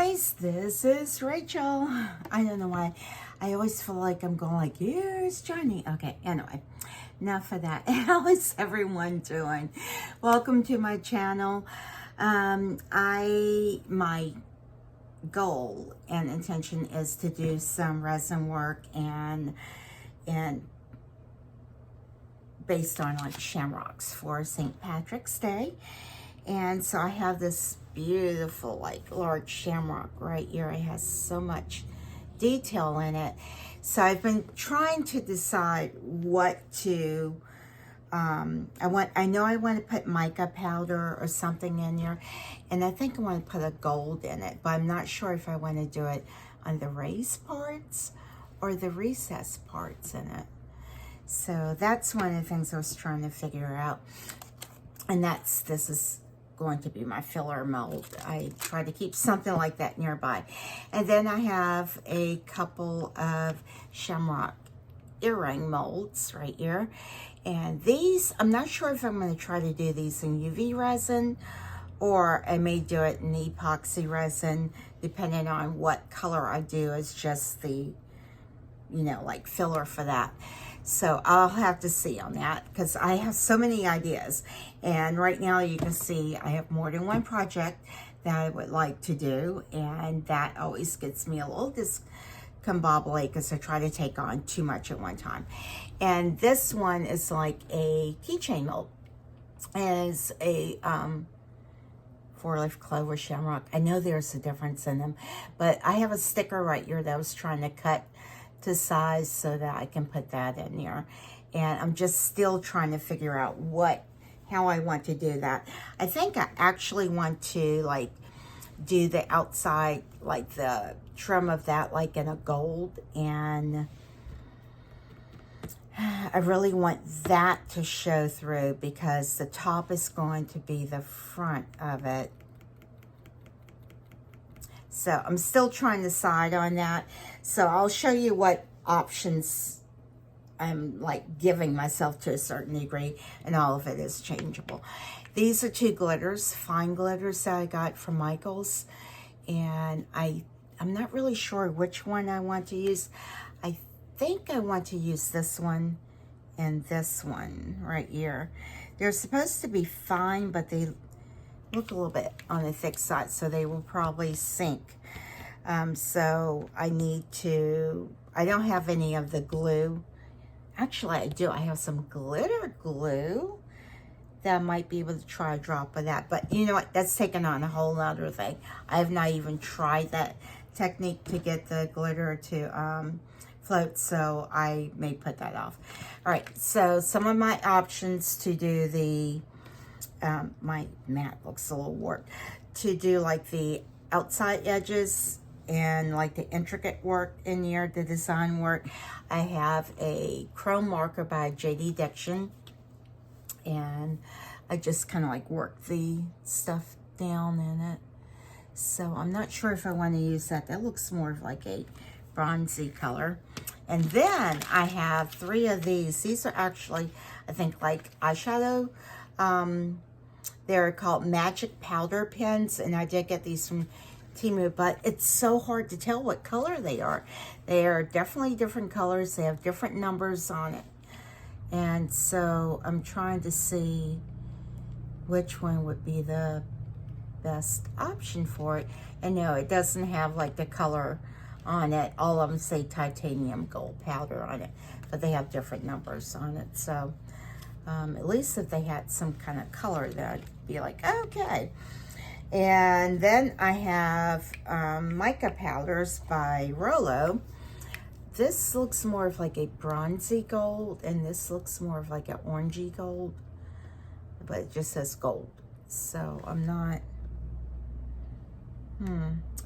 guys, this is Rachel. I don't know why. I always feel like I'm going like, here's Johnny. Okay, anyway, enough of that. How is everyone doing? Welcome to my channel. My goal and intention is to do some resin work and based on like shamrocks for St. Patrick's Day. And so I have this beautiful like large shamrock right here. It has so much detail in it. So I've been trying to decide what to I know I want to put mica powder or something in there, and I think I want to put a gold in it, but I'm not sure if I want to do it on the raised parts or the recessed parts in it. So that's one of the things I was trying to figure out. And this is going to be my filler mold. I try to keep something like that nearby. And then I have a couple of shamrock earring molds right here. And these, I'm not sure if I'm going to try to do these in UV resin, or I may do it in epoxy resin, depending on what color I do as just the, like filler for that. So I'll have to see on that because I have so many ideas. And right now you can see I have more than one project that I would like to do. And that always gets me a little discombobulated because I try to take on too much at one time. And this one is like a keychain mold. It's a 4-leaf clover shamrock. I know there's a difference in them, but I have a sticker right here that I was trying to cut to size so that I can put that in there. And I'm just still trying to figure out how I want to do that. I think I actually want to like do the outside, like the trim of that, like in a gold. And I really want that to show through because the top is going to be the front of it. So I'm still trying to decide on that. So I'll show you what options I'm like giving myself to a certain degree, and all of it is changeable. These are 2 glitters, fine glitters that I got from Michael's, and I'm not really sure which one I want to use. I think I want to use this one and this one right here. They're supposed to be fine, but they look a little bit on the thick side, so they will probably sink. So I don't have any of the glue. Actually, I do. I have some glitter glue that I might be able to try a drop of that. But you know what? That's taken on a whole other thing. I have not even tried that technique to get the glitter to float, so I may put that off. All right, so some of my options to do the my mat looks a little warped, to do like the outside edges and like the intricate work in here, the design work. I have a chrome marker by J.D. Diction, and I just kind of like work the stuff down in it. So I'm not sure if I want to use that. That looks more of like a bronzy color. And then I have 3 of these. These are actually, I think, like eyeshadow. They're called Magic Powder Pens, and I did get these from Temu, but it's so hard to tell what color they are. They are definitely different colors. They have different numbers on it. And so I'm trying to see which one would be the best option for it. And no, it doesn't have like the color on it. All of them say titanium gold powder on it, but they have different numbers on it. So at least if they had some kind of color, that I'd be like, okay. And then I have mica powders by Rollo. This looks more of like a bronzy gold, and this looks more of like an orangey gold, but it just says gold. So I'm not,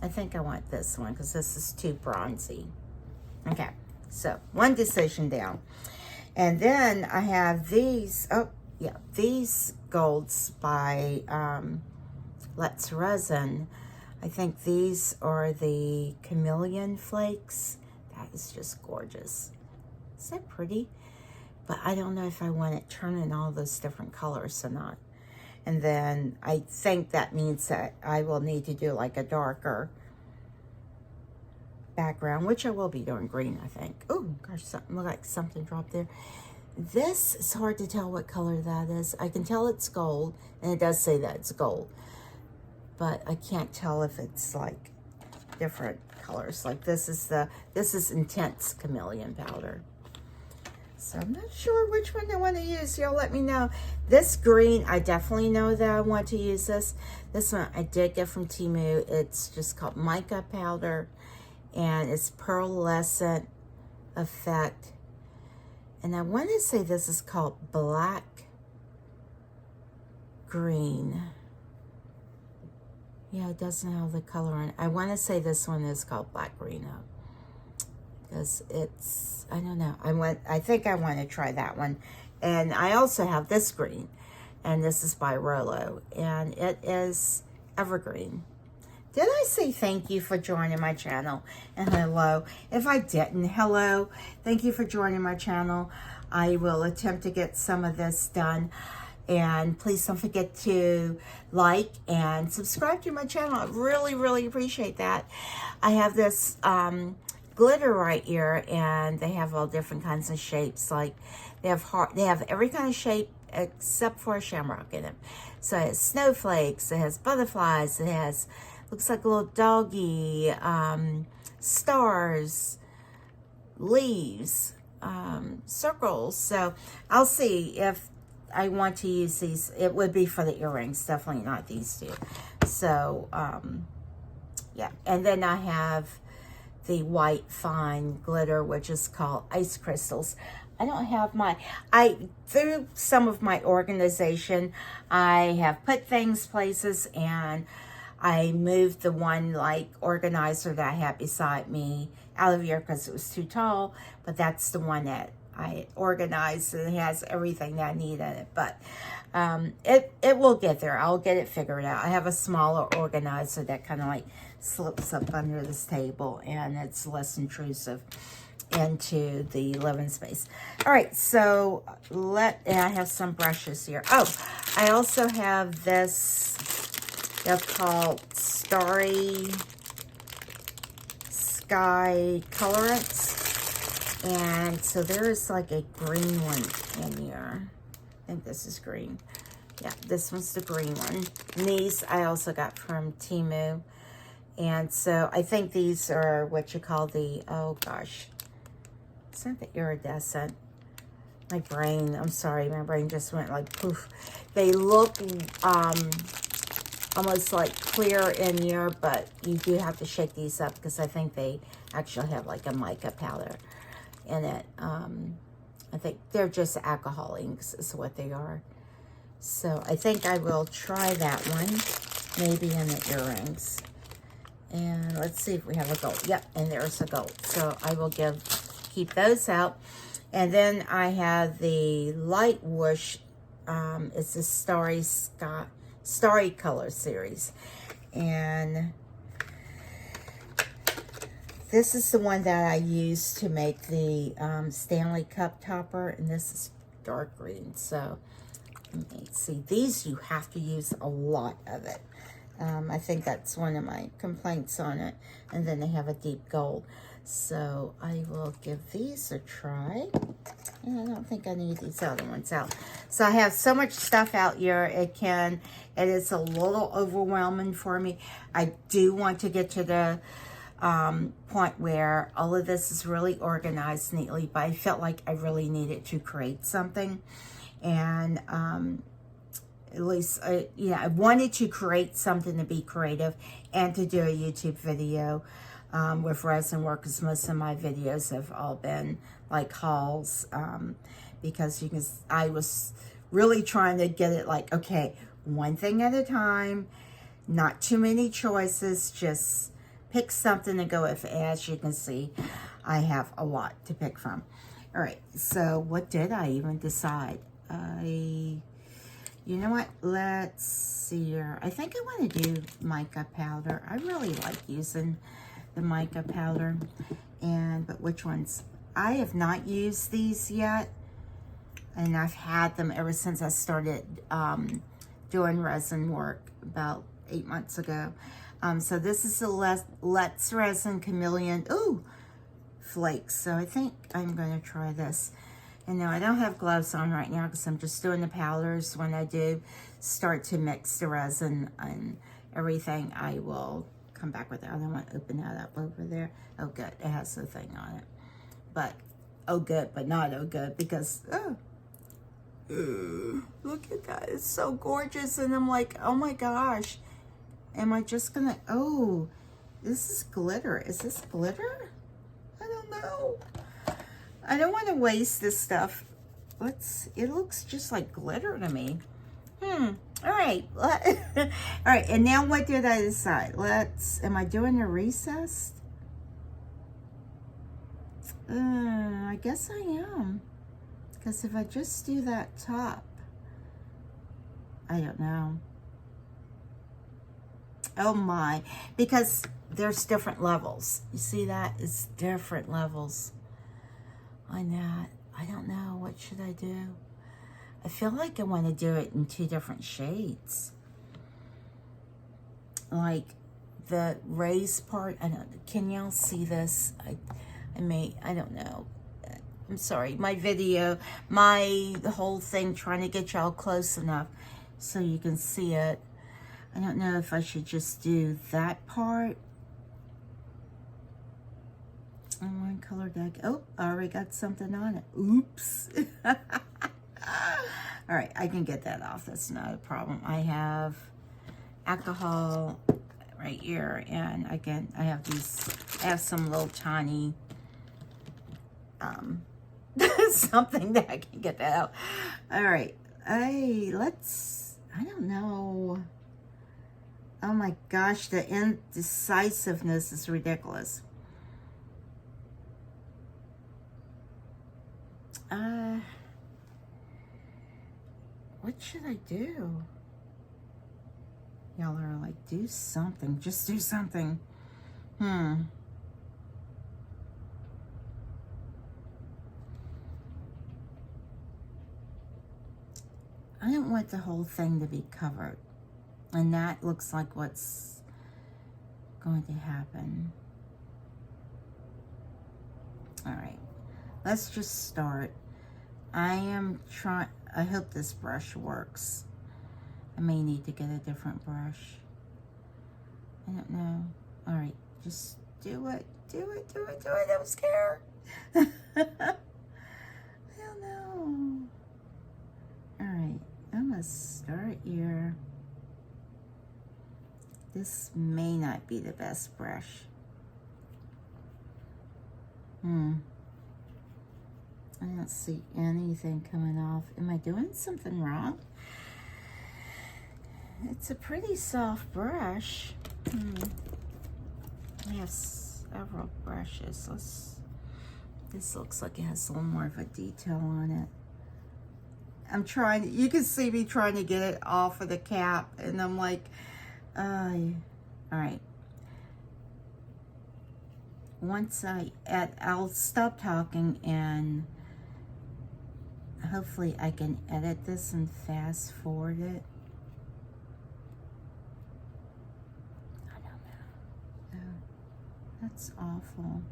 I think I want this one because this is too bronzy. Okay, so one decision down. And then I have these, these golds by Let's Resin. I think these are the chameleon flakes. That is just gorgeous. Is that pretty? But I don't know if I want it turning all those different colors or not. And then I think that means that I will need to do like a darker background, which I will be doing green, I think. Oh gosh, something looked like something dropped there. This is hard to tell what color that is. I can tell it's gold, and it does say that it's gold, but I can't tell if it's like different colors. Like this is intense chameleon powder. So I'm not sure which one I want to use. Y'all let me know. This green, I definitely know that I want to use this. This one I did get from Temu. It's just called mica powder, and it's pearlescent effect. And I want to say this is called black green. Yeah, it doesn't have the color on it. I want to say this one is called black green though, because it's, I don't know. I think I want to try that one. And I also have this green, and this is by Rolo, and it is evergreen. Did I say thank you for joining my channel? And hello. If I didn't, hello. Thank you for joining my channel. I will attempt to get some of this done. And please don't forget to like and subscribe to my channel. I really, really appreciate that. I have this glitter right here, and they have all different kinds of shapes. Like they have every kind of shape except for a shamrock in it. So it has snowflakes, it has butterflies, it has, looks like a little doggy, stars, leaves, circles. So I'll see if I want to use these. It would be for the earrings, definitely not these two. So yeah, and then I have the white fine glitter, which is called ice crystals. I don't have my, through some of my organization, I have put things places, and I moved the one like organizer that I had beside me out of here because it was too tall, but that's the one that I organized, and it has everything that I need in it. But it will get there. I'll get it figured out. I have a smaller organizer that kind of like slips up under this table, and it's less intrusive into the living space. All right, so and I have some brushes here. Oh, I also have this. They're called Starry Sky Colorants. And so there is like a green one in here. I think this is green. Yeah, this one's the green one. And these I also got from Temu. And so I think these are what you call the, oh gosh, it's not the iridescent. My brain, I'm sorry, my brain just went like poof. They look almost like clear in here, but you do have to shake these up because I think they actually have like a mica powder in it. I think they're just alcohol inks is what they are. So I think I will try that one, maybe in the earrings. And let's see if we have a gold. Yep, and there's a gold. So I will keep those out. And then I have the Light Whoosh. It's a Starry Color series. And this is the one that I used to make the Stanley Cup topper. And this is dark green. So let me see. These you have to use a lot of it. I think that's one of my complaints on it. And then they have a deep gold. So I will give these a try. And I don't think I need these other ones out. So I have so much stuff out here. It is a little overwhelming for me. I do want to get to the point where all of this is really organized neatly. But I felt like I really needed to create something. And at least, I wanted to create something to be creative and to do a YouTube video with resin work, because most of my videos have all been like hauls, because I was really trying to get it like, okay, one thing at a time, not too many choices, just pick something to go with. As you can see, I have a lot to pick from. All right, so what did I even decide? You know what? Let's see here. I think I want to do mica powder. I really like using the mica powder. But which ones? I have not used these yet. And I've had them ever since I started doing resin work about 8 months ago. So this is the Let's Resin Chameleon. Ooh, flakes. So I think I'm going to try this. And now I don't have gloves on right now because I'm just doing the powders. When I do start to mix the resin and everything, I will come back with it. I don't want to open that up over there. Oh, good. It has the thing on it. But, oh, good, but not oh, good because, look at that. It's so gorgeous. And I'm like, oh, my gosh. Am I just going to, oh, this is glitter. Is this glitter? I don't know. I don't want to waste this stuff. It looks just like glitter to me. All right. All right, and now what did I decide? Am I doing a recessed? I guess I am. Because if I just do that top, I don't know. Oh my, because there's different levels. You see that? It's different levels on that. I don't know. What should I do? I feel like I want to do it in 2 different shades. Like the raised part. I don't. Can y'all see this? I don't know. I'm sorry. My video, the whole thing, trying to get y'all close enough so you can see it. I don't know if I should just do that part. And one color deck. Oh, I already got something on it. Oops. All right, I can get that off. That's not a problem. I have alcohol right here, and again, I have some little tiny something that I can get that out. All right, I don't know. Oh my gosh, the indecisiveness is ridiculous. What should I do? Y'all are like, do something. Just do something. I don't want the whole thing to be covered. And that looks like what's going to happen. All right. Let's just start. I hope this brush works. I may need to get a different brush. I don't know. All right, just do it. Do it, do it, do it. I'm scared. I don't know. All right, I'm gonna start here. This may not be the best brush. I don't see anything coming off. Am I doing something wrong? It's a pretty soft brush. I have several brushes. This looks like it has a little more of a detail on it. I'm trying, you can see me trying to get it off of the cap, and I'm like, all right. Once I'll stop talking, and hopefully I can edit this and fast forward it. I don't know. Oh, that's awful.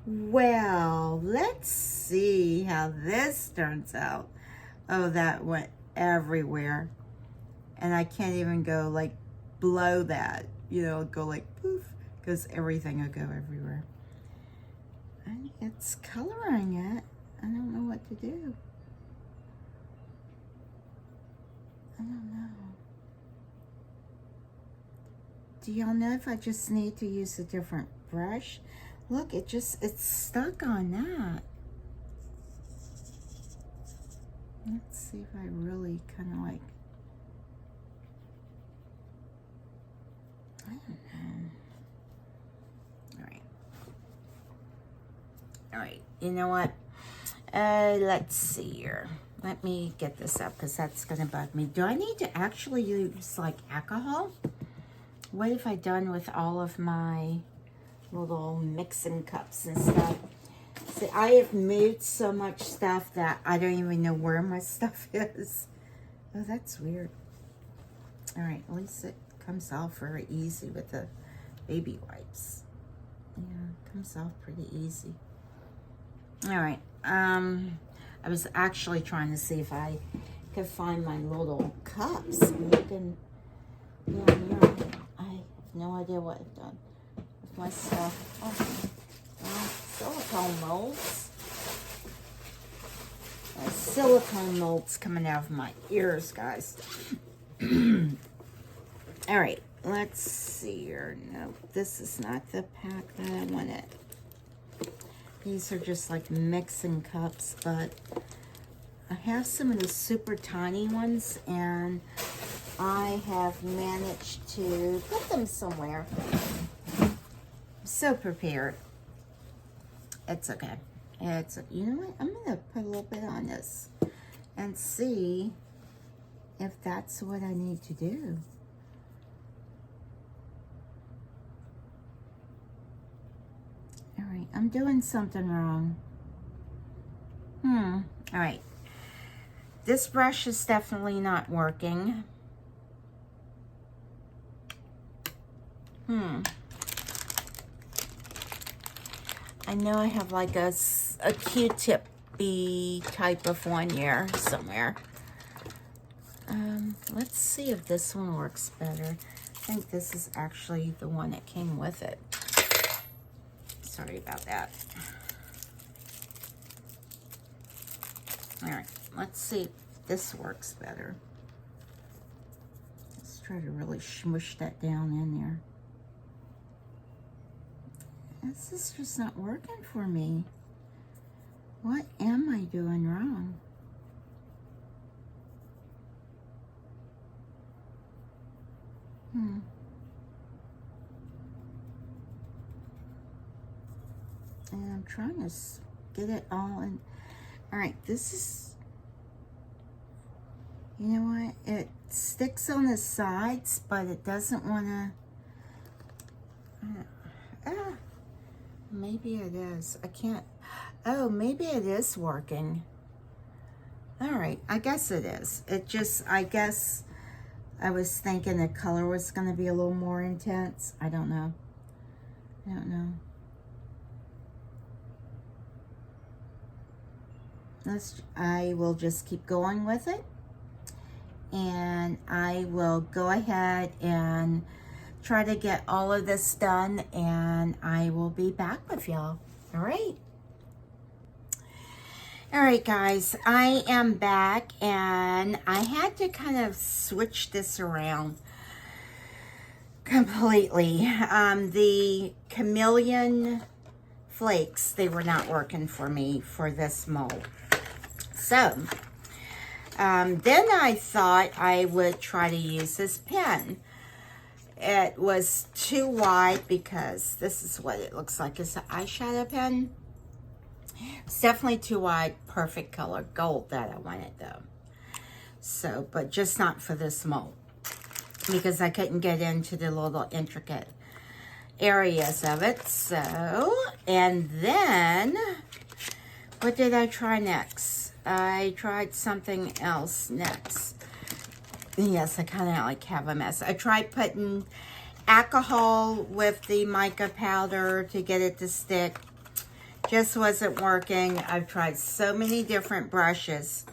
Well, let's see how this turns out. Oh, that went everywhere. And I can't even go like below that, go like poof, because everything will go everywhere. And it's coloring it. I don't know what to do. I don't know. Do y'all know if I just need to use a different brush? Look, it's stuck on that. Let's see if I really kind of like, I don't know. All right, you know what? Let's see here. Let me get this up because that's going to bug me. Do I need to actually use like alcohol? What have I done with all of my little mixing cups and stuff? See, I have moved so much stuff that I don't even know where my stuff is. Oh, that's weird. All right, at least it comes off very easy with the baby wipes. Yeah, it comes off pretty easy. All right, I was actually trying to see if I could find my little cups. Looking, yeah, I have no idea what I've done with my stuff. Oh, well, silicone molds. Silicone molds coming out of my ears, guys. All right, let's see here. No, this is not the pack that I wanted. These are just like mixing cups, but I have some of the super tiny ones, and I have managed to put them somewhere. I'm so prepared. It's okay. It's, you know what? I'm gonna put a little bit on this and see if that's what I need to do. All right, I'm doing something wrong. All right. This brush is definitely not working. I know I have like a Q-tip-y type of one here somewhere. Let's see if this one works better. I think this is actually the one that came with it. Sorry about that. All right, let's see if this works better. Let's try to really smush that down in there. This is just not working for me. What am I doing wrong? And I'm trying to get it all in. All right, this is, you know what? It sticks on the sides, but it doesn't want to, maybe it is. I can't, oh, maybe it is working. All right, I guess it is. It just, I guess I was thinking the color was going to be a little more intense. I don't know. I don't know. I will just keep going with it, and I will go ahead and try to get all of this done, and I will be back with y'all. All right. All right, guys, I am back, and I had to kind of switch this around completely. The chameleon flakes, they were not working for me for this mold. So, then I thought I would try to use this pen. It was too wide because this is what it looks like. It's an eyeshadow pen. It's definitely too wide. Perfect color. Gold that I wanted though. So, but just not for this mold. Because I couldn't get into the little intricate areas of it. So, and then, what did I try next? I tried something else next. Yes, I kind of like have a mess. I tried putting alcohol with the mica powder to get it to stick. Just wasn't working. I've tried so many different brushes.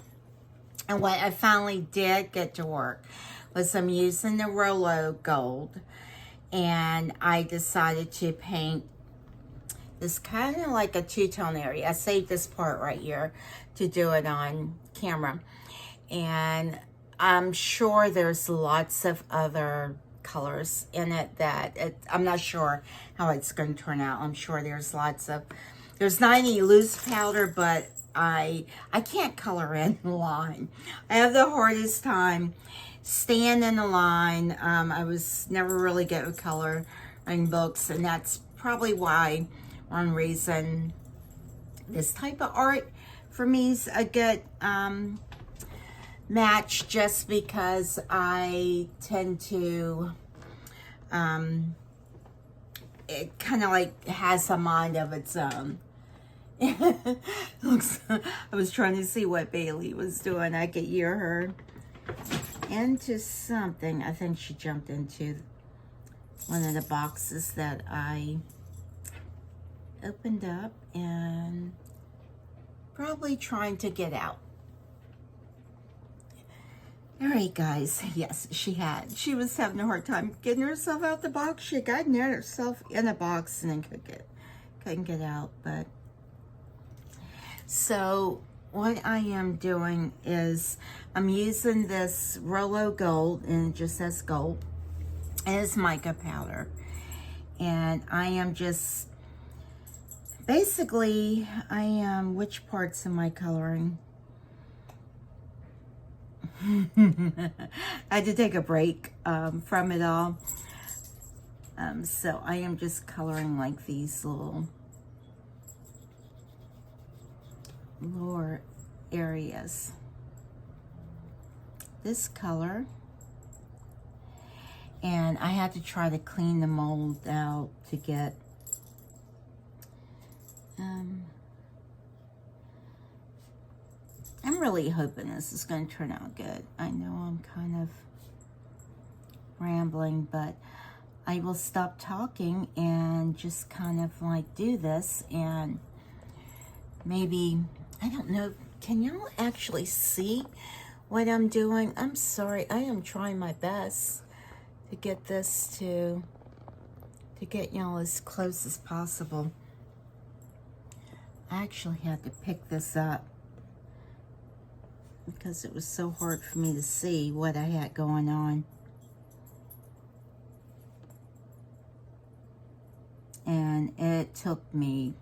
And what I finally did get to work was I'm using the Rolo Gold. And I decided to paint this kind of like a two-tone area. I saved this part right here to do it on camera. And I'm sure there's lots of other colors in it that I'm not sure how it's going to turn out. I'm sure there's lots of, there's not any loose powder, but I can't color in the line. I have the hardest time staying in the line. I was never really good with coloring books, and that's probably why, one reason, this type of art for me is a good match just because I tend to, it kind of like has a mind of its own. Looks, I was trying to see what Bailey was doing. I could hear her into something. I think she jumped into one of the boxes that I opened up and probably trying to get out. All right, guys. Yes, she had. She was having a hard time getting herself out the box. She got herself in a box and then couldn't get out. But so what I am doing is I'm using this Rolo Gold, and it just says gold. It's mica powder, and I am just basically which parts am I coloring? I had to take a break from it all, so I am just coloring like these lower areas. This color, and I had to try to clean the mold out to get I'm really hoping this is going to turn out good. I know I'm kind of rambling, but I will stop talking and just kind of like do this, and maybe, I don't know, can y'all actually see what I'm doing? I'm sorry, I am trying my best to get this to get y'all as close as possible. I actually had to pick this up because it was so hard for me to see what I had going on. And it took me,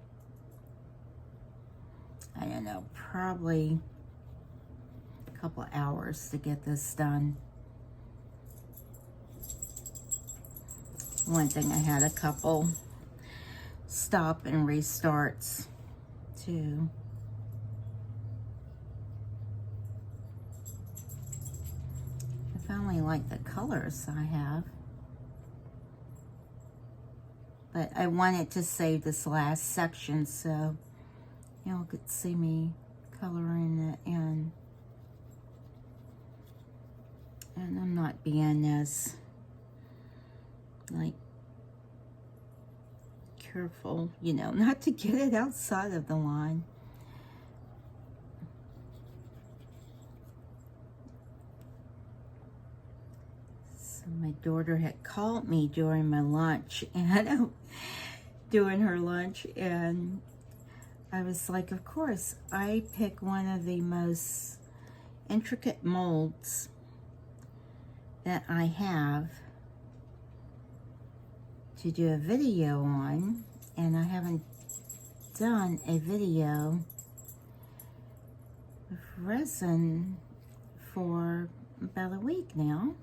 I don't know, probably a couple hours to get this done. One thing, I had a couple stop and restarts too. I finally like the colors I have, but I wanted to save this last section so y'all could see me coloring it in, and I'm not being as like careful, you know, not to get it outside of the line. So my daughter had called me during my lunch, and doing her lunch, and I was like, of course, I pick one of the most intricate molds that I have to do a video on, and I haven't done a video with resin for about a week now,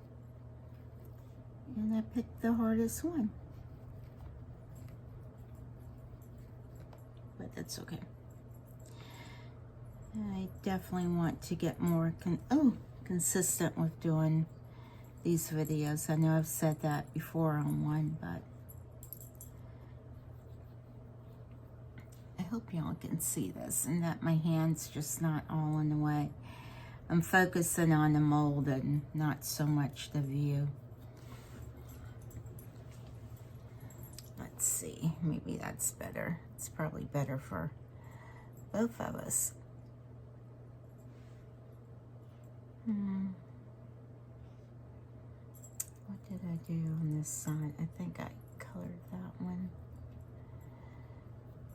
and I picked the hardest one, but that's okay. I definitely want to get more consistent with doing these videos. I know I've said that before on one, but I hope y'all can see this and that my hand's just not all in the way. I'm focusing on the mold and not so much the view. Let's see, maybe that's better. It's probably better for both of us. What did I do on this side? I think I colored that one.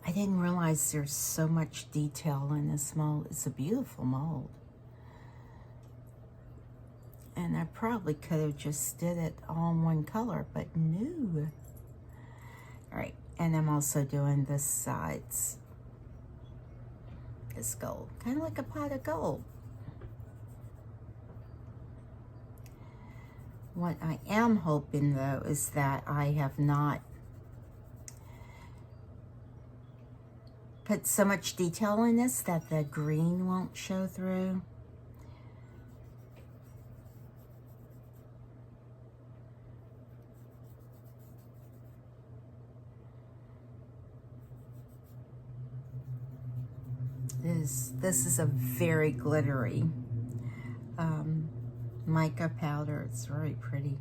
I didn't realize there's so much detail in this mold. It's a beautiful mold. And I probably could have just did it all in one color, but no. All right, and I'm also doing this sides. This gold, kind of like a pot of gold. What I am hoping, though, is that I have not put so much detail in this that the green won't show through. this is a very glittery mica powder. It's very pretty.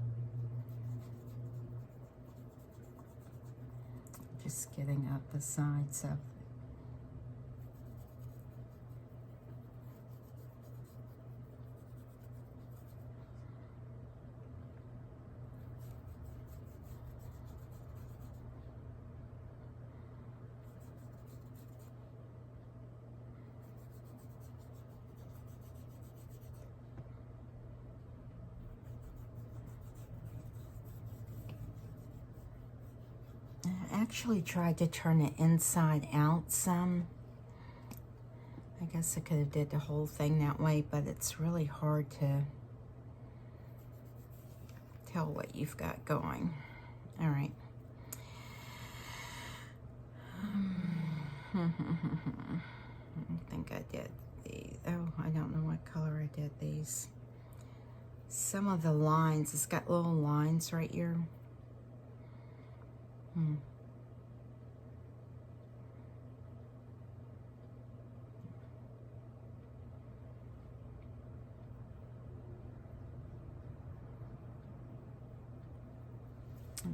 Just getting up the sides of I actually tried to turn it inside out some. I guess I could have did the whole thing that way, but it's really hard to tell what you've got going. All right. I think I did these. Oh, I don't know what color I did these. Some of the lines, it's got little lines right here. I'm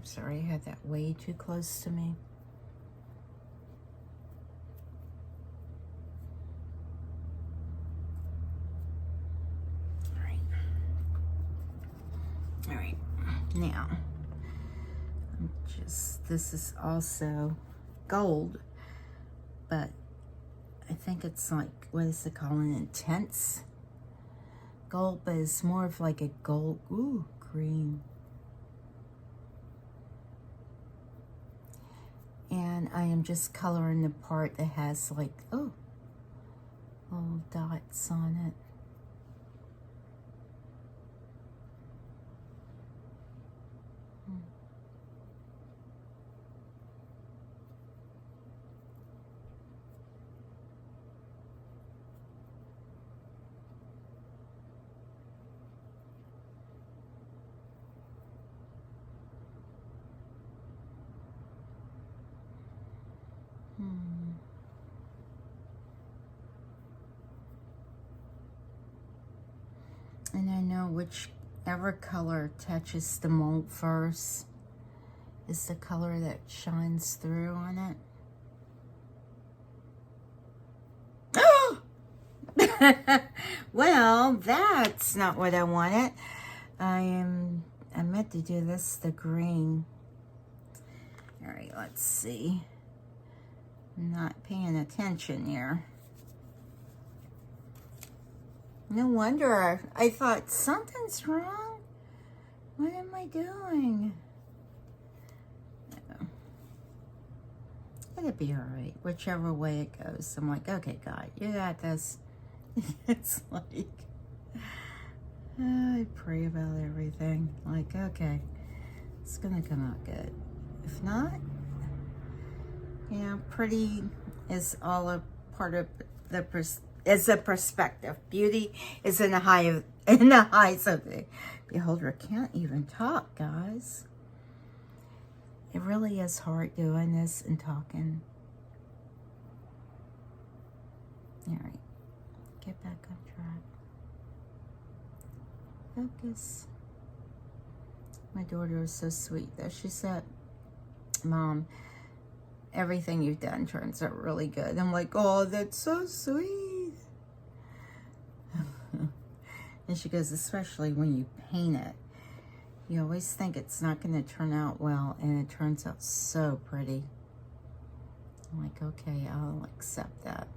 sorry, I had that way too close to me. All right, now, this is also gold, but I think it's like, what is it called, an intense gold, but it's more of like a gold, ooh, green. And I am just coloring the part that has like, oh, little dots on it. And I know whichever color touches the mold first is the color that shines through on it. Well, that's not what I wanted. I meant to do this, the green. All right, let's see. I'm not paying attention here. No wonder. I thought, something's wrong. What am I doing? It'll be all right, whichever way it goes. I'm like, okay, God, you got this. It's like, I pray about everything. Like, okay, it's gonna come out good. If not, you know, pretty is all a part of the is a perspective. Beauty is in the eyes of the beholder. I can't even talk, guys. It really is hard doing this and talking. All right, get back on track. Focus. My daughter is so sweet though. She said, Mom, everything you've done turns out really good. I'm like, oh, that's so sweet. And she goes, especially when you paint it, you always think it's not going to turn out well, and it turns out so pretty. I'm like, okay, I'll accept that.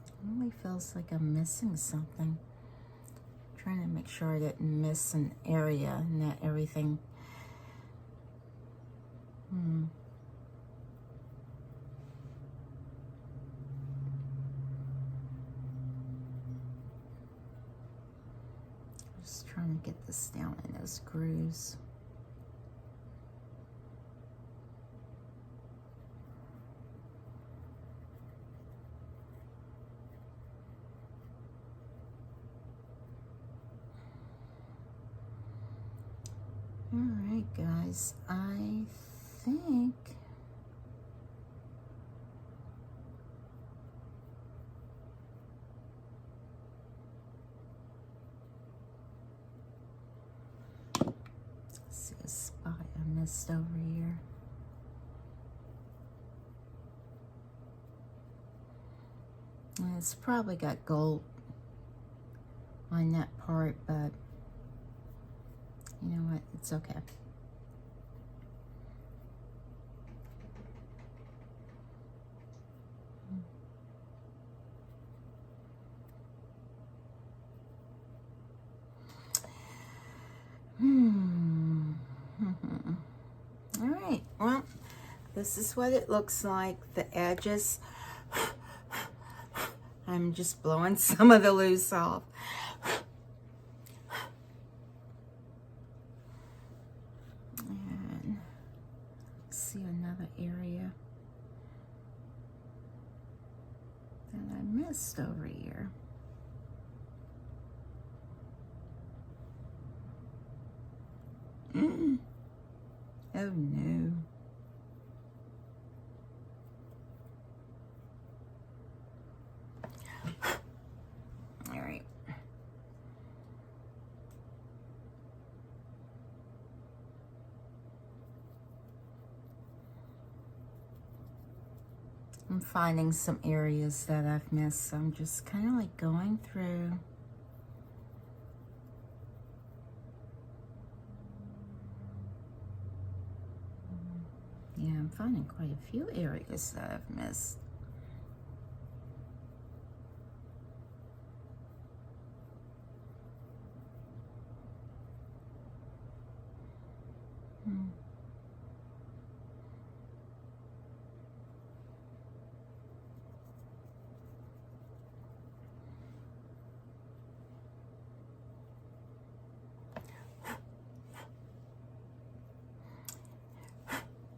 It really feels like I'm missing something. I'm trying to make sure I didn't miss an area and that everything. Just trying to get this down in those grooves. All right, guys, I think see a spot I missed over here. And it's probably got gold on that part, but you know what? It's okay. All right, well, this is what it looks like. The edges, I'm just blowing some of the loose off. And see another area that I missed over here. Oh no. All right. I'm finding some areas that I've missed, so I'm just kind of like going through. Yeah, I'm finding quite a few areas that I've missed.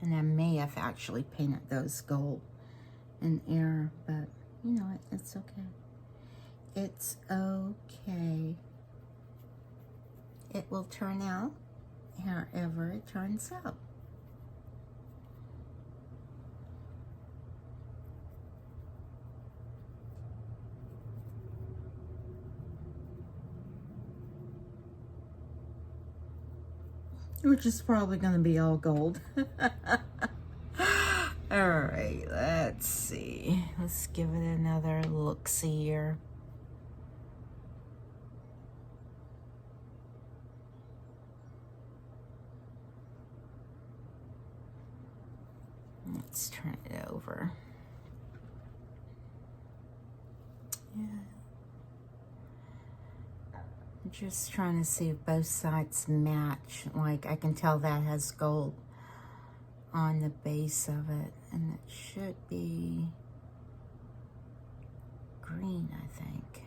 And I may have actually painted those gold in error, but you know what? It's okay. It's okay. It will turn out however it turns out. Which is probably going to be all gold. All right, let's see. Let's give it another look-see here. Let's turn it over. Yeah. I'm just trying to see if both sides match. Like, I can tell that has gold on the base of it, and it should be green, I think.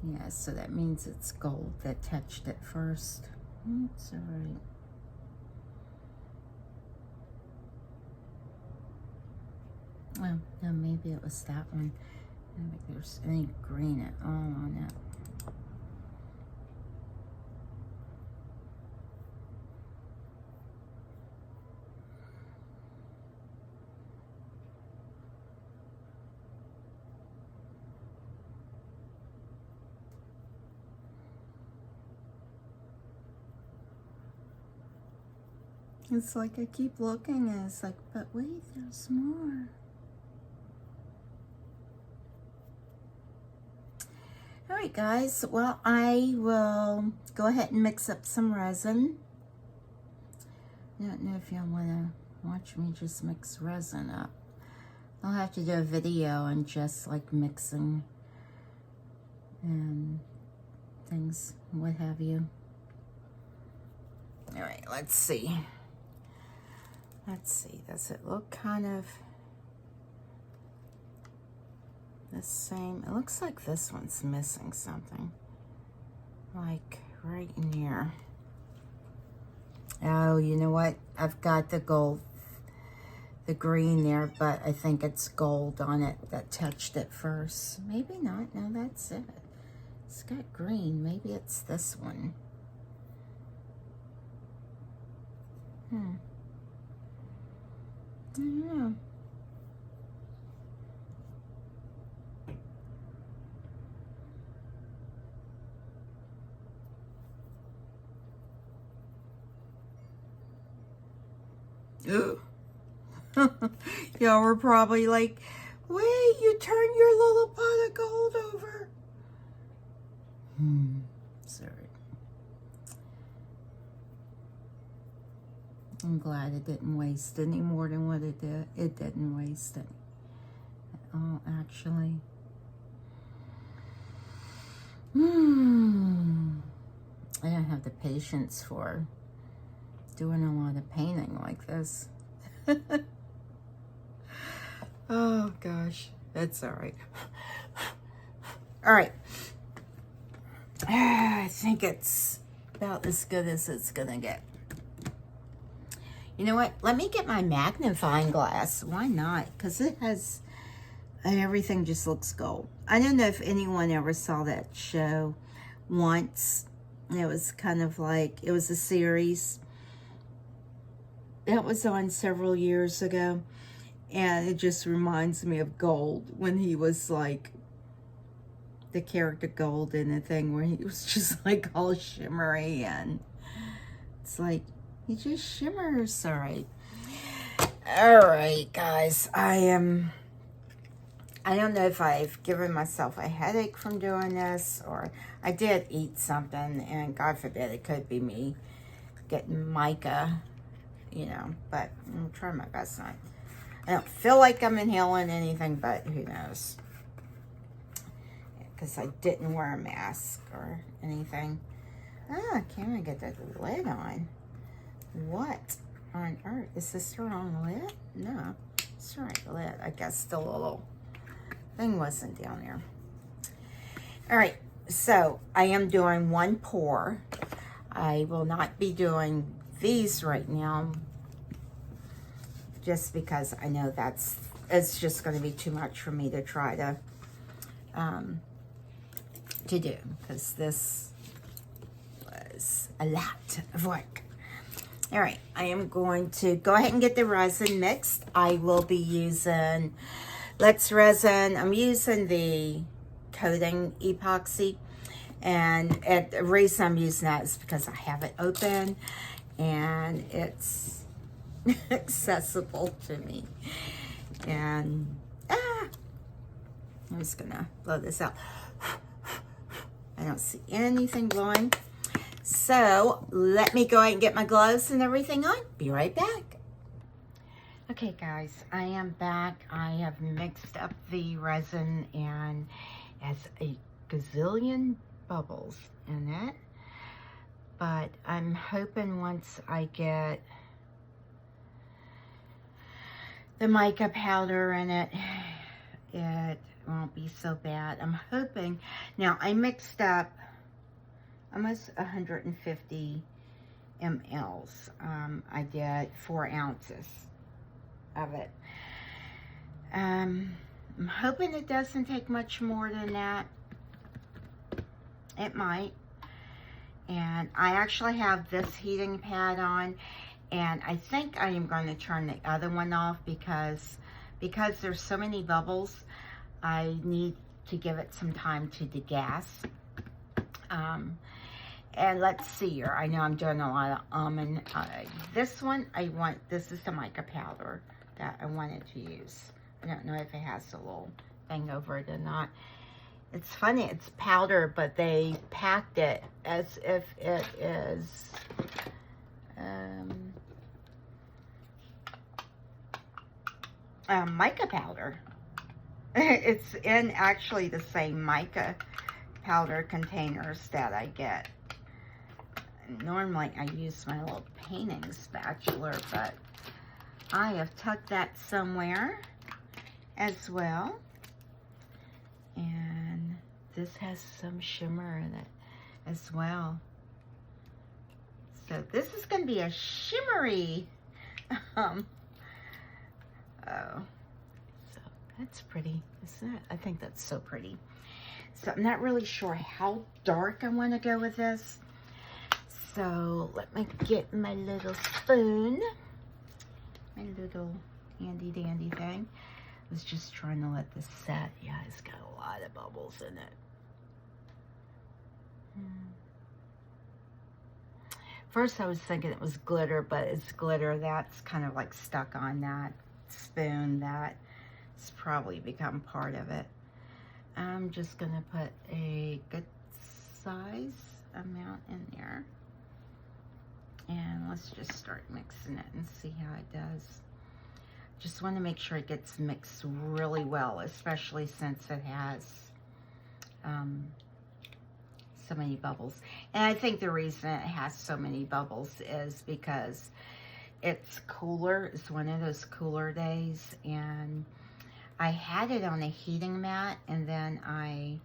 Yeah, so that means it's gold that touched it first. It's all right. Oh, no, maybe it was that one. I don't think there's any green at all on it. It's like I keep looking and it's like, but wait, there's more. All right, guys, well, I will go ahead and mix up some resin. I don't know if y'all want to watch me just mix resin up. I'll have to do a video on just like mixing and things, what have you. All right, let's see. Let's see, does it look kind of the same? It looks like this one's missing something. Like right in here. Oh, you know what? I've got the gold, the green there, but I think it's gold on it that touched it first. Maybe not. No, that's it. It's got green. Maybe it's this one. I don't know. Y'all were probably like, wait, you turned your little pot of gold over. Sorry. I'm glad it didn't waste any more than what it did. It didn't waste any. Oh, actually. I don't have the patience for doing a lot of painting like this. Oh, gosh. That's all right. All right. I think it's about as good as it's going to get. You know what? Let me get my magnifying glass. Why not? Because it has... everything just looks gold. I don't know if anyone ever saw that show once. It was kind of like... it was a series. It was on several years ago. And it just reminds me of Gold. When he was like... the character Gold in the thing where he was just like all shimmery. And it's like... he just shimmers. All right. All right, guys. I don't know if I've given myself a headache from doing this, or I did eat something, and God forbid it could be me getting mica, you know, but I'm trying my best not. I don't feel like I'm inhaling anything, but who knows? Because I didn't wear a mask or anything. Ah, can't even get the lid on. What on earth? Is this the wrong lid? No, it's the right lid. I guess the little thing wasn't down there. All right, so I am doing one pour. I will not be doing these right now, just because I know it's just going to be too much for me to try to do, because this was a lot of work. All right, I am going to go ahead and get the resin mixed. I will be using Let's Resin. I'm using the coating epoxy, and the reason I'm using that is because I have it open and it's accessible to me. And I'm just gonna blow this out. I don't see anything blowing. So let me go ahead and get my gloves and everything on. Be right back. Okay, guys, I am back. I have mixed up the resin, and has a gazillion bubbles in it. But I'm hoping once I get the mica powder in it, it won't be so bad. I'm hoping. Now, I mixed up almost 150 mLs. I did 4 ounces of it. I'm hoping it doesn't take much more than that. It might. And I actually have this heating pad on, and I think I am going to turn the other one off because there's so many bubbles. I need to give it some time to degas. And let's see here. I know I'm doing a lot of almond. This one, this is the mica powder that I wanted to use. I don't know if it has a little thing over it or not. It's funny, it's powder, but they packed it as if it is mica powder. It's in actually the same mica powder containers that I get. Normally I use my little painting spatula, but I have tucked that somewhere as well. And this has some shimmer in it as well. So this is going to be a shimmery, so that's pretty, isn't it? I think that's so pretty. So I'm not really sure how dark I want to go with this. So let me get my little spoon, my little handy dandy thing. I was just trying to let this set. Yeah, it's got a lot of bubbles in it. First I was thinking it was glitter, but it's glitter that's kind of like stuck on that spoon. That's probably become part of it. I'm just gonna put a good size amount in there. And let's just start mixing it and see how it does. Just want to make sure it gets mixed really well, especially since it has so many bubbles. And I think the reason it has so many bubbles is because it's cooler. It's one of those cooler days, and I had it on a heating mat, and then I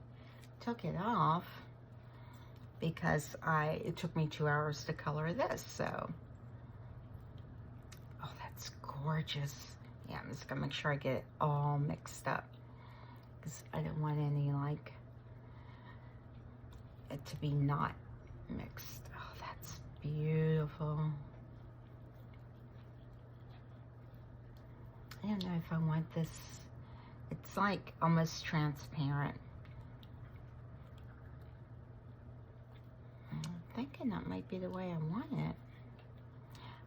took it off because it took me 2 hours to color this. So, oh, that's gorgeous. Yeah, I'm just gonna make sure I get it all mixed up because I don't want any, like, it to be not mixed. Oh, that's beautiful. I don't know if I want this. It's like almost transparent. I'm thinking that might be the way I want it.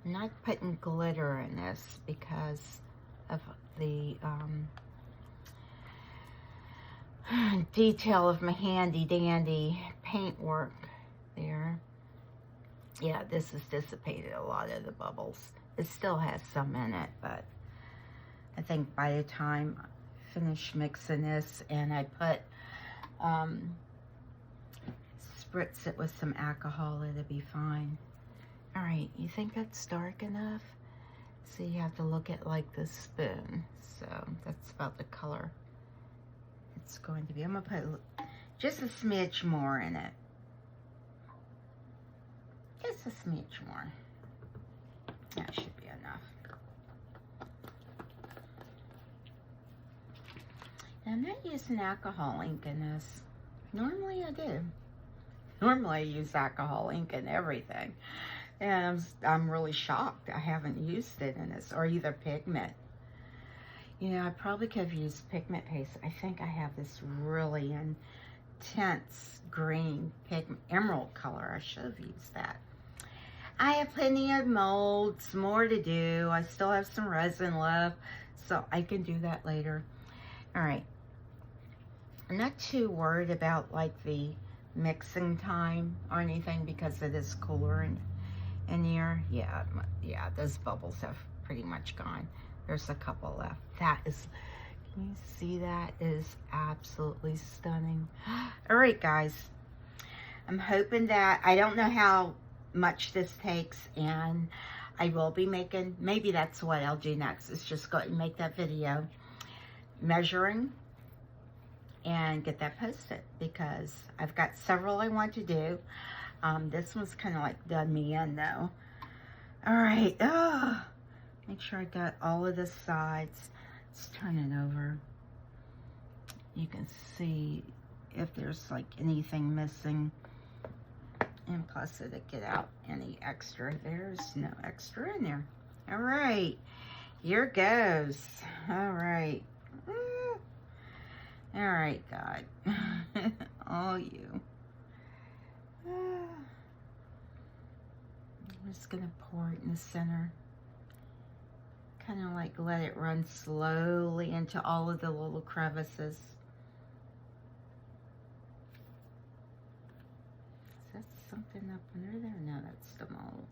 I'm not putting glitter in this because of the detail of my handy dandy paint work there. Yeah, this has dissipated a lot of the bubbles. It still has some in it, but I think by the time I finish mixing this and I put spritz it with some alcohol, it'll be fine. All right, you think that's dark enough? So you have to look at like the spoon. So that's about the color it's going to be. I'm gonna put just a smidge more in it. Just a smidge more. That should be enough. And I'm not using alcohol ink in this. Normally I do. Normally I use alcohol ink in everything. And I'm really shocked I haven't used it in this, or either pigment. You know, I probably could have used pigment paste. I think I have this really intense green pigment, emerald color. I should have used that. I have plenty of molds, more to do. I still have some resin left, so I can do that later. All right. I'm not too worried about like the mixing time or anything because it is cooler in here. Yeah, those bubbles have pretty much gone. There's a couple left. That is, can you see that? It is absolutely stunning. All right, guys. I'm hoping that, I don't know how much this takes, and I will be making, maybe that's what I'll do next, is just go and make that video measuring and get that posted, because I've got several I want to do. This one's kind of like done me in though. All right, make sure I got all of the sides. Let's turn it over. You can see if there's like anything missing. And plus it'll get out any extra. There's no extra in there. All right, here goes. All right. All right, God. All you. I'm just gonna pour it in the center. Kind of like let it run slowly into all of the little crevices. Is that something up under there? No, that's the mold.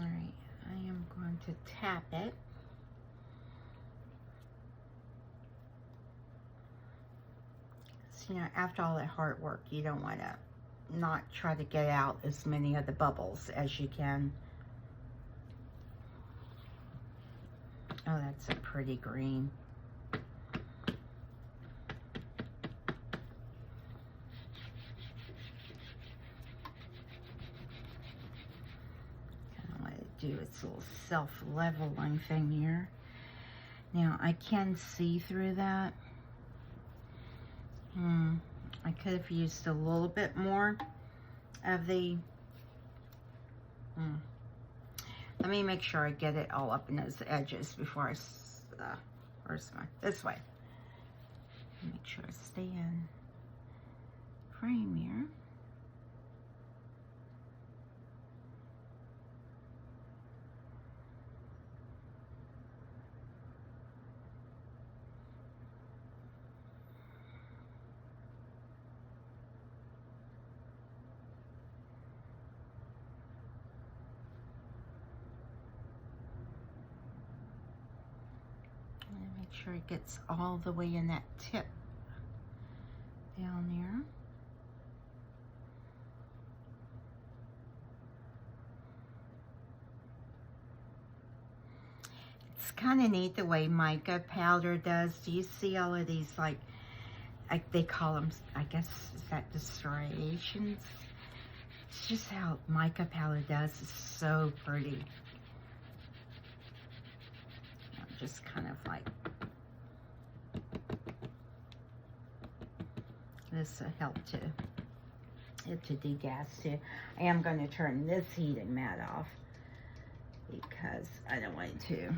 All right, I am going to tap it. So, you know, after all that hard work, you don't want to not try to get out as many of the bubbles as you can. Oh, that's a pretty green. Do its little self-leveling thing here. Now, I can see through that. I could have used a little bit more of the... Let me make sure I get it all up in those edges before I... where's my... This way. Make sure I stay in frame here. Make sure it gets all the way in that tip down there. It's kind of neat the way mica powder does. Do you see all of these, like they call them, I guess, is that striations? It's just how mica powder does. It's so pretty. Just kind of like, this will help to degas too. I am going to turn this heating mat off because I don't want it to,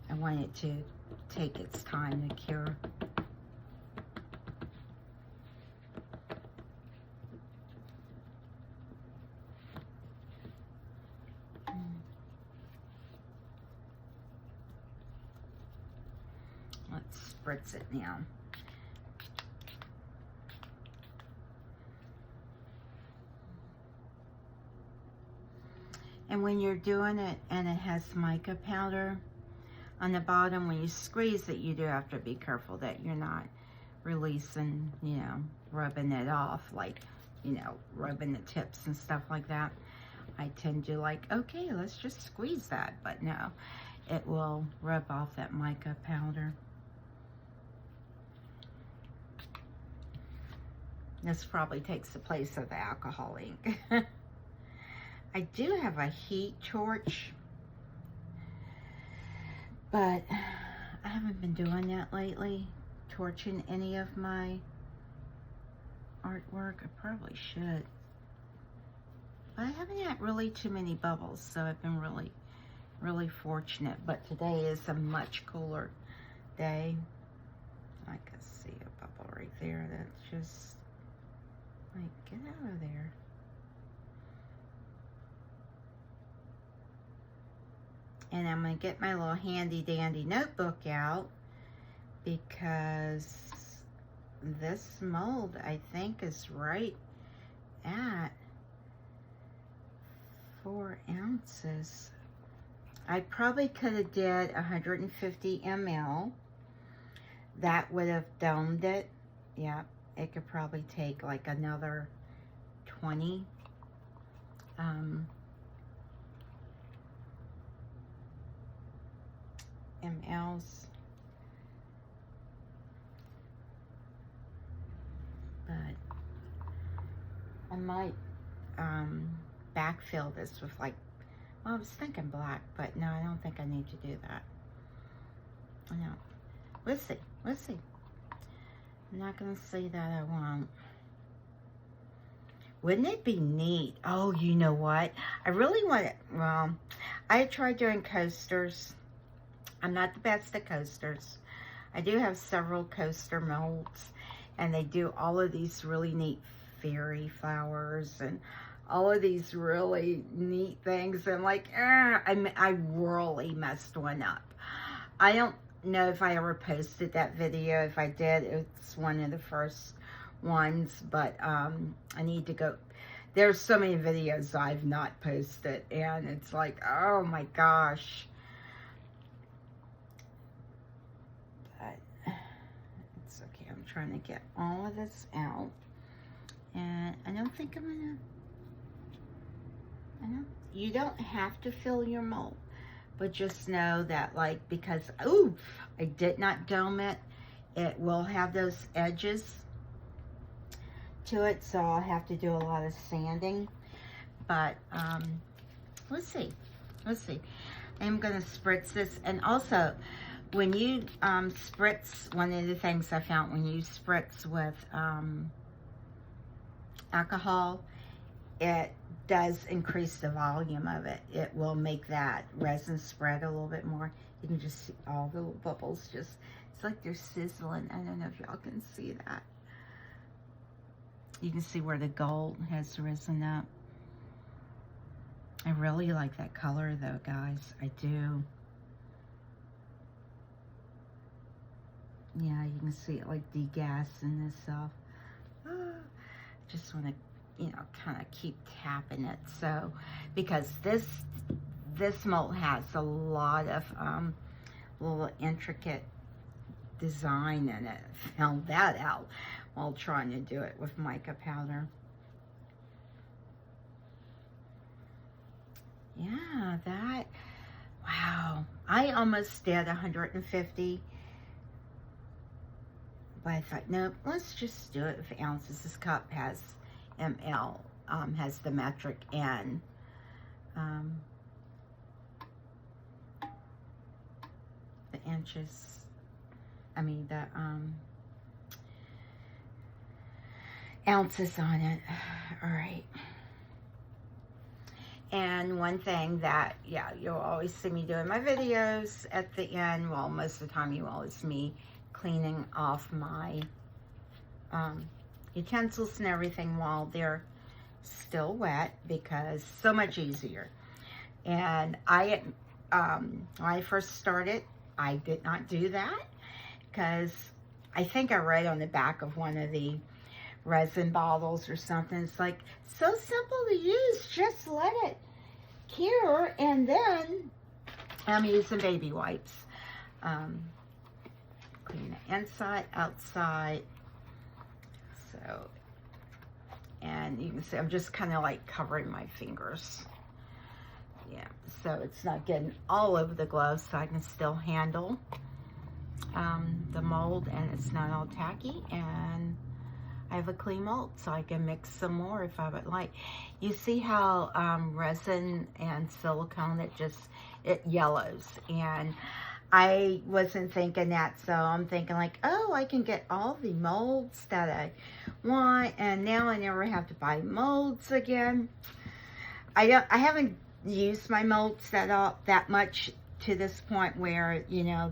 I want it to take its time to cure. Let's spritz it now. And when you're doing it and it has mica powder on the bottom, when you squeeze it, you do have to be careful that you're not releasing, you know, rubbing it off, like, you know, rubbing the tips and stuff like that. I tend to like, okay, let's just squeeze that, but no, it will rub off that mica powder. This probably takes the place of the alcohol ink. I do have a heat torch, but I haven't been doing that lately, torching any of my artwork. I probably should. But I haven't had really too many bubbles, so I've been really fortunate. But today is a much cooler day. I can see a bubble right there that's just like, get out of there. And I'm going to get my little handy dandy notebook out because this mold, I think, is right at 4 ounces. I probably could have did 150 ml. That would have domed it. Yeah, it could probably take like another 20. mLs, but I might backfill this with like, well, I was thinking black, but no, I don't think I need to do that. No, we'll see, we'll see. I'm not gonna say that I won't. Wouldn't it be neat? Oh, you know what? I really want it. Well, I tried doing coasters. I'm not the best at coasters. I do have several coaster molds, and they do all of these really neat fairy flowers and all of these really neat things. And like, I really messed one up. I don't know if I ever posted that video. If I did, it's one of the first ones, but I need to go. There's so many videos I've not posted, and it's like, oh my gosh. Trying to get all of this out, and I don't think I'm gonna, you don't have to fill your mold, but just know that, like, because, ooh, I did not dome it, it will have those edges to it, so I'll have to do a lot of sanding, but let's see. I'm going to spritz this. And also, when you spritz, one of the things I found when you spritz with alcohol, it does increase the volume of it. It will make that resin spread a little bit more. You can just see all the little bubbles just, it's like they're sizzling. I don't know if y'all can see that. You can see where the gold has risen up. I really like that color though, guys. I do. Yeah, you can see it like degassing itself. Just want to, you know, kind of keep tapping it. So, because this mold has a lot of little intricate design in it. Found that out while trying to do it with mica powder. Yeah, that, wow. I almost did 150. But I thought, nope, let's just do it with ounces. This cup has ml, has the metric and the inches. I mean the ounces on it. All right. And one thing that, yeah, you'll always see me doing my videos at the end. Well, most of the time you always see me cleaning off my utensils and everything while they're still wet, because so much easier. And when I first started, I did not do that, because I think I read on the back of one of the resin bottles or something, it's like, so simple to use, just let it cure, and then I'm using baby wipes. Clean the inside, outside. So, and you can see I'm just kind of like covering my fingers. Yeah, so it's not getting all over the gloves, so I can still handle the mold, and it's not all tacky, and I have a clean mold, so I can mix some more if I would like. You see how resin and silicone, it yellows, and I wasn't thinking that, so I'm thinking like, oh, I can get all the molds that I want, and now I never have to buy molds again. I haven't used my molds that much to this point where, you know,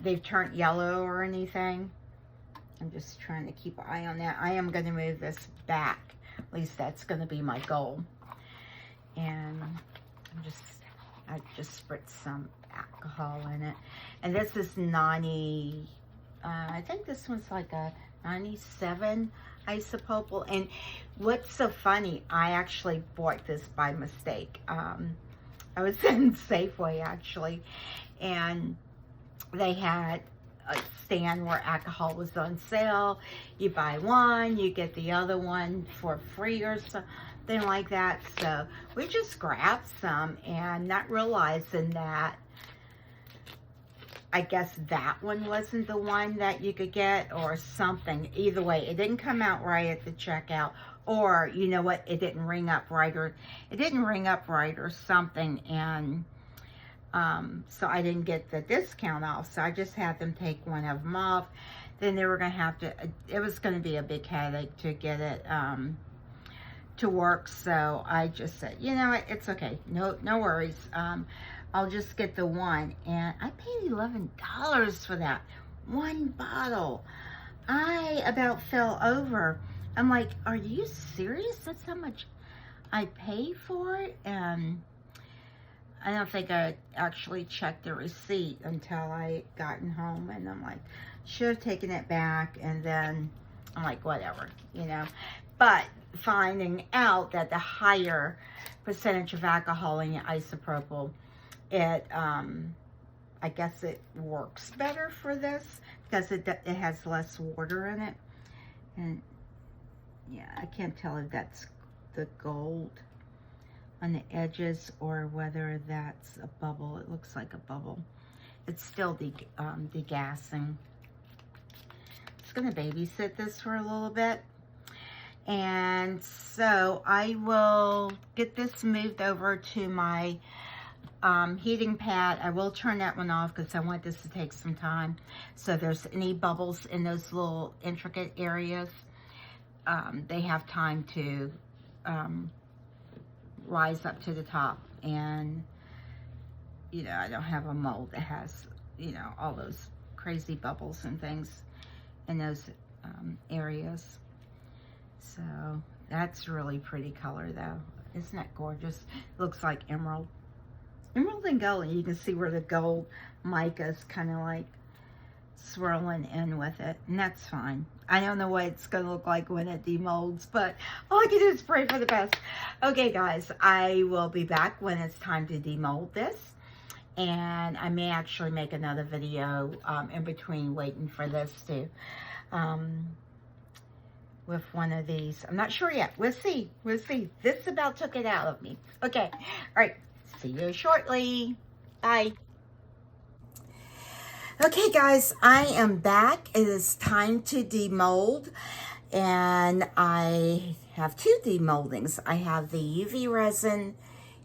they've turned yellow or anything. I'm just trying to keep an eye on that. I am going to move this back. At least that's going to be my goal. And I just spritzed some alcohol in it. And this is 90, I think this one's like a 97 isopropyl. And what's so funny, I actually bought this by mistake. I was in Safeway actually, and they had a stand where alcohol was on sale. You buy one, you get the other one for free or something like that. So we just grabbed some, and not realizing that, I guess that one wasn't the one that you could get or something. Either way, it didn't come out right at the checkout, or you know what, it didn't ring up right, or something, and so I didn't get the discount off, so I just had them take one of them off. Then they were going to have to, it was going to be a big headache to get it to work, so I just said, you know what, it's okay, no worries, I'll just get the one. And I paid $11 for that one bottle. I about fell over. I'm like, are you serious? That's how much I paid for it? And I don't think I actually checked the receipt until I gotten home, and I'm like, should have taken it back. And then I'm like, whatever, you know. But finding out that the higher percentage of alcohol in your isopropyl, it I guess it works better for this because it has less water in it. And yeah, I can't tell if that's the gold on the edges or whether that's a bubble. It looks like a bubble. It's still degassing. Just gonna babysit this for a little bit. And so I will get this moved over to my heating pad. I will turn that one off because I want this to take some time. So if there's any bubbles in those little intricate areas, they have time to rise up to the top. And, you know, I don't have a mold that has, you know, all those crazy bubbles and things in those areas. So that's really pretty color though. Isn't that gorgeous? Looks like emerald. Emerald and gold, and you can see where the gold mica is kind of like swirling in with it, and that's fine. I don't know what it's going to look like when it demolds, but all I can do is pray for the best. Okay, guys, I will be back when it's time to demold this, and I may actually make another video in between waiting for this to, with one of these. I'm not sure yet. We'll see. We'll see. This about took it out of me. Okay. All right. See you shortly. Bye. Okay, guys, I am back. It is time to demold, and I have two demoldings. I have the UV resin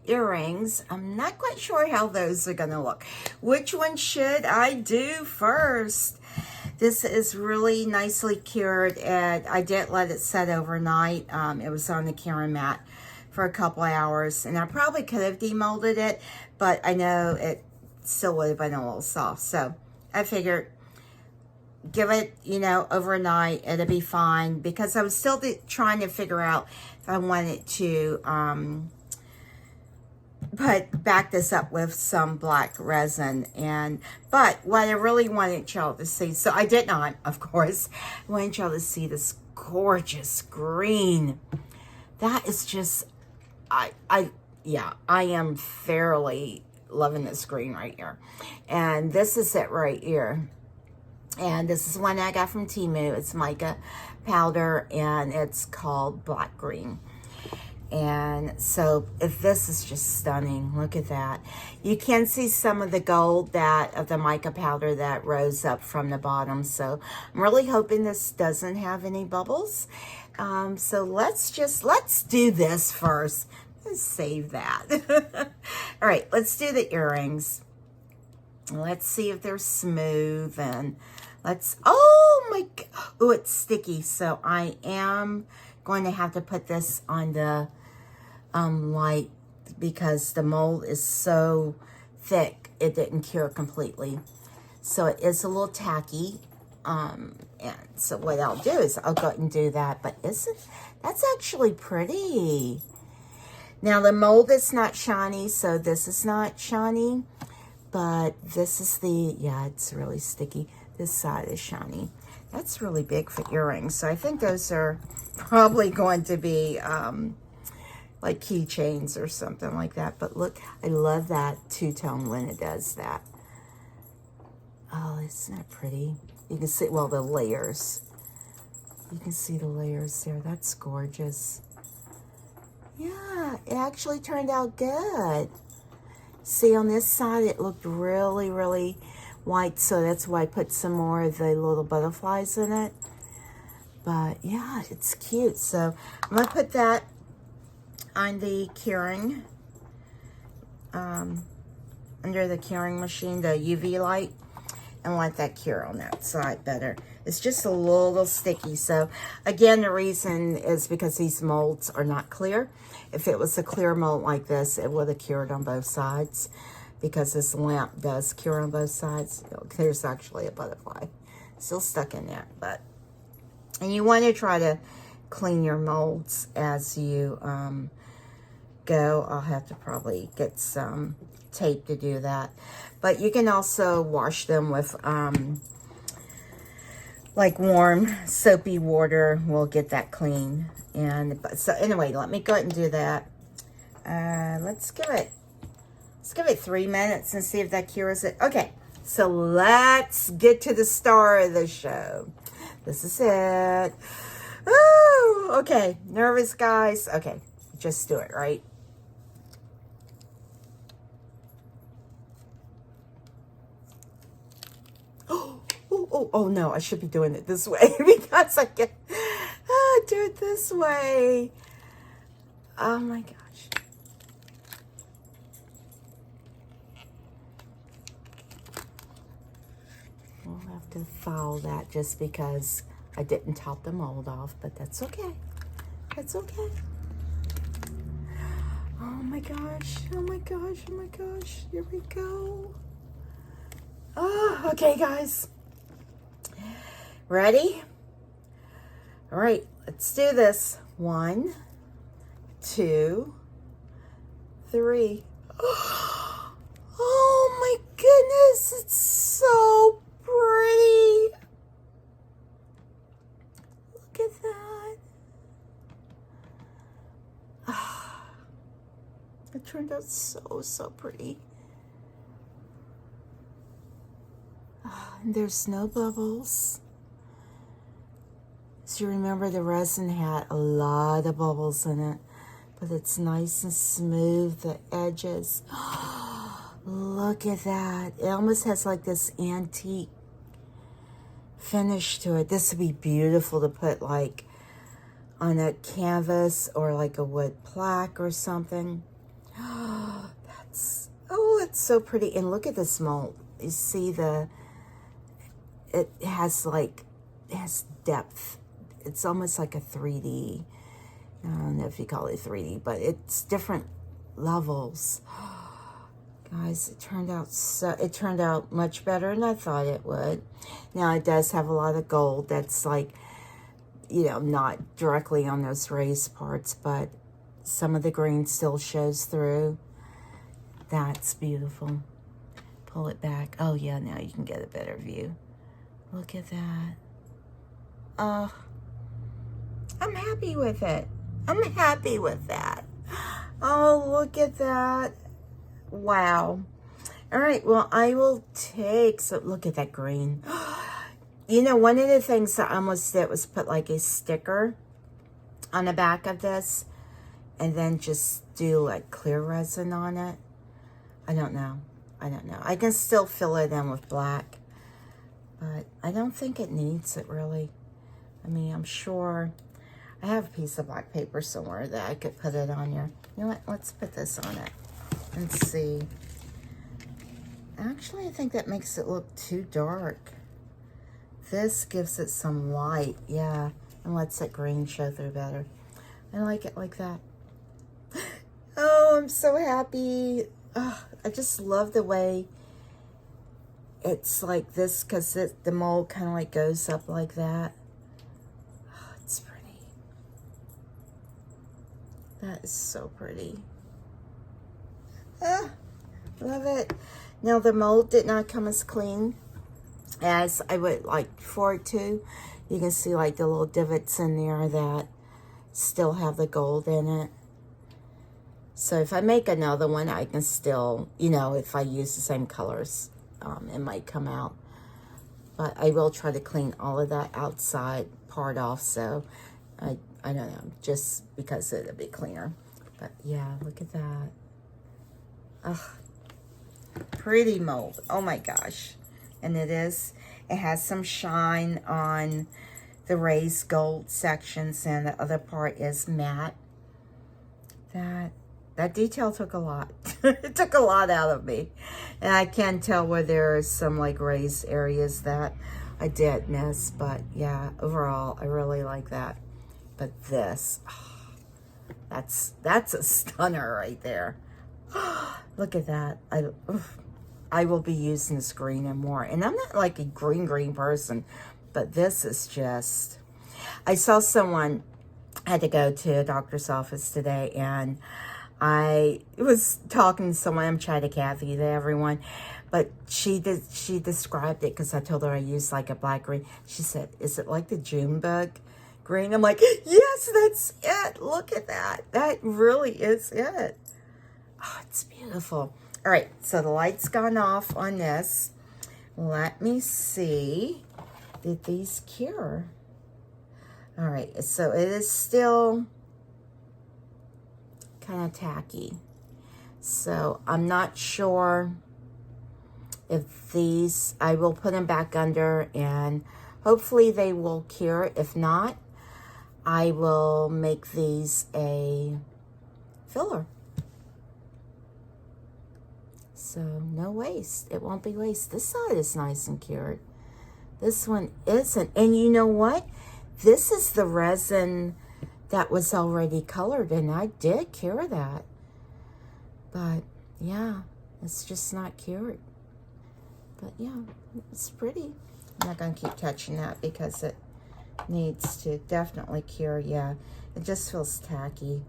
earrings. I'm not quite sure how those are going to look. Which one should I do first? This is really nicely cured, and I did let it set overnight. It was on the curing mat for a couple hours, and I probably could have demolded it, but I know it still would have been a little soft. So I figured give it, you know, overnight. It'll be fine, because I was still trying to figure out if I wanted to back this up with some black resin. But what I really wanted y'all to see, so I did not, of course, I wanted y'all to see this gorgeous green. That is just, yeah, I am fairly loving this green right here. And this is it right here. And this is one I got from Temu. It's mica powder, and it's called black green. And so if this is just stunning, look at that. You can see some of the gold of the mica powder that rose up from the bottom. So I'm really hoping this doesn't have any bubbles. So let's do this first. Let's save that. All right, let's do the earrings. Let's see if they're smooth, and oh my God. Oh, it's sticky. So I am going to have to put this on the light, because the mold is so thick it didn't cure completely. So it is a little tacky. And so what I'll do is I'll go ahead and do that. But that's actually pretty. Now the mold is not shiny, so this is not shiny, but this is yeah, it's really sticky. This side is shiny. That's really big for earrings. So I think those are probably going to be like keychains or something like that. But look, I love that two-tone when it does that. Oh, isn't that pretty? You can see, well, the layers. You can see the layers there. That's gorgeous. Yeah, it actually turned out good. See, on this side, it looked really, really white, so that's why I put some more of the little butterflies in it. But yeah, it's cute. So I'm going to put that on the curing, under the curing machine, the UV light, and let that cure on that side better. It's just a little sticky. So again, the reason is because these molds are not clear. If it was a clear mold like this, it would have cured on both sides, because this lamp does cure on both sides. There's actually a butterfly still stuck in there. And you want to try to clean your molds as you go. I'll have to probably get some tape to do that. But you can also wash them with like warm soapy water. Will get that clean. And so anyway, let me go ahead and do that. Let's give it 3 minutes and see if that cures it. Okay, so let's get to the star of the show. This is it. Ooh, okay, nervous, guys. Okay, just do it, right? Oh no, I should be doing it this way because I get, Do it this way. Oh my gosh. We'll have to file that just because I didn't top the mold off, but that's okay. That's okay. Oh my gosh. Oh my gosh. Oh my gosh. Here we go. Oh, okay, guys. Ready? All right, let's do this. 1, 2, 3. Oh my goodness, it's so pretty. Look at that. It turned out so pretty. And there's no bubbles. So you remember the resin had a lot of bubbles in it, but it's nice and smooth, the edges. Look at that. It almost has like this antique finish to it. This would be beautiful to put like on a canvas or like a wood plaque or something. It's so pretty. And look at this mold. You see it has depth. It's almost like a 3D. I don't know if you call it 3D, but it's different levels. Guys, it turned out much better than I thought it would. Now it does have a lot of gold that's like, not directly on those raised parts, but some of the green still shows through. That's beautiful. Pull it back. Oh yeah, now you can get a better view. Look at that. Oh, I'm happy with it. I'm happy with that. Oh, look at that. Wow. All right, well, I will take, so look at that green. One of the things that I almost did was put like a sticker on the back of this and then just do like clear resin on it. I don't know. I can still fill it in with black, but I don't think it needs it really. I mean, I'm sure I have a piece of black paper somewhere that I could put it on here. You know what? Let's put this on it and see. Actually, I think that makes it look too dark. This gives it some light, yeah, and lets that green show through better. I like it like that. Oh, I'm so happy. Oh, I just love the way it's like this because the mold kind of like goes up like that. Oh, it's pretty. That is so pretty. Ah, love it. Now the mold did not come as clean as I would like for it to. You can see like the little divots in there that still have the gold in it. So if I make another one, I can still, if I use the same colors, it might come out. But I will try to clean all of that outside part off. So I don't know, just because it'll be cleaner. But yeah, look at that. Ugh, pretty mold. Oh my gosh. And it has some shine on the raised gold sections, and the other part is matte. That detail took a lot. It took a lot out of me. And I can tell where there are some like raised areas that I did miss. But yeah, overall, I really like that. But this, that's a stunner right there. Look at that. I will be using this green and more. And I'm not like a green person, but this is just, I saw someone, had to go to a doctor's office today, and I was talking to someone. I'm chatting Kathy to everyone, but she described it because I told her I used like a black green. She said, "Is it like the June bug green?" I'm like, "Yes, that's it. Look at that. That really is it." Oh, it's beautiful. All right, so the light's gone off on this. Let me see. Did these cure? All right, so it is still kind of tacky. So I'm not sure if these, I will put them back under and hopefully they will cure. If not, I will make these a filler. So no waste. It won't be waste. This side is nice and cured. This one isn't. And you know what? This is the resin that was already colored, and I did cure that. But yeah, it's just not cured. But yeah, it's pretty. I'm not going to keep touching that because it needs to definitely cure. Yeah, it just feels tacky.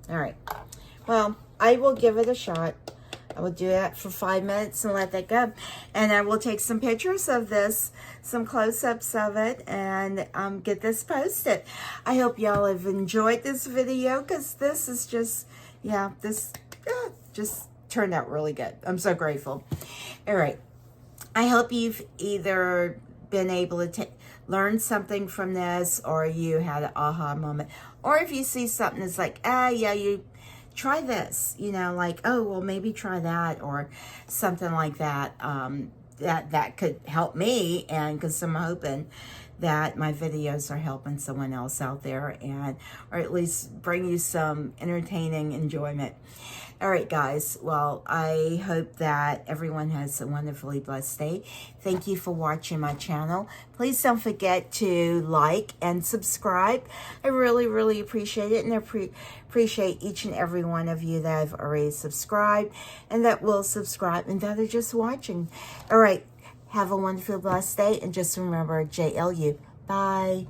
All right. Well, I will give it a shot. I will do that for 5 minutes and let that go. And I will take some pictures of this, some close-ups of it, and get this posted. I hope y'all have enjoyed this video, because this is just, yeah, this just turned out really good. I'm so grateful. All right. I hope you've either been able to learn something from this, or you had an aha moment. Or if you see something that's like, yeah, you try this, you know, like, oh, well, maybe try that, or something like that, that could help me, and because I'm hoping that my videos are helping someone else out there, and or at least bring you some entertaining enjoyment. All right, guys. Well, I hope that everyone has a wonderfully blessed day. Thank you for watching my channel. Please don't forget to like and subscribe. I really, really appreciate it, and appreciate each and every one of you that have already subscribed, and that will subscribe, and that are just watching. All right. Have a wonderful, blessed day, and just remember, JLU. Bye.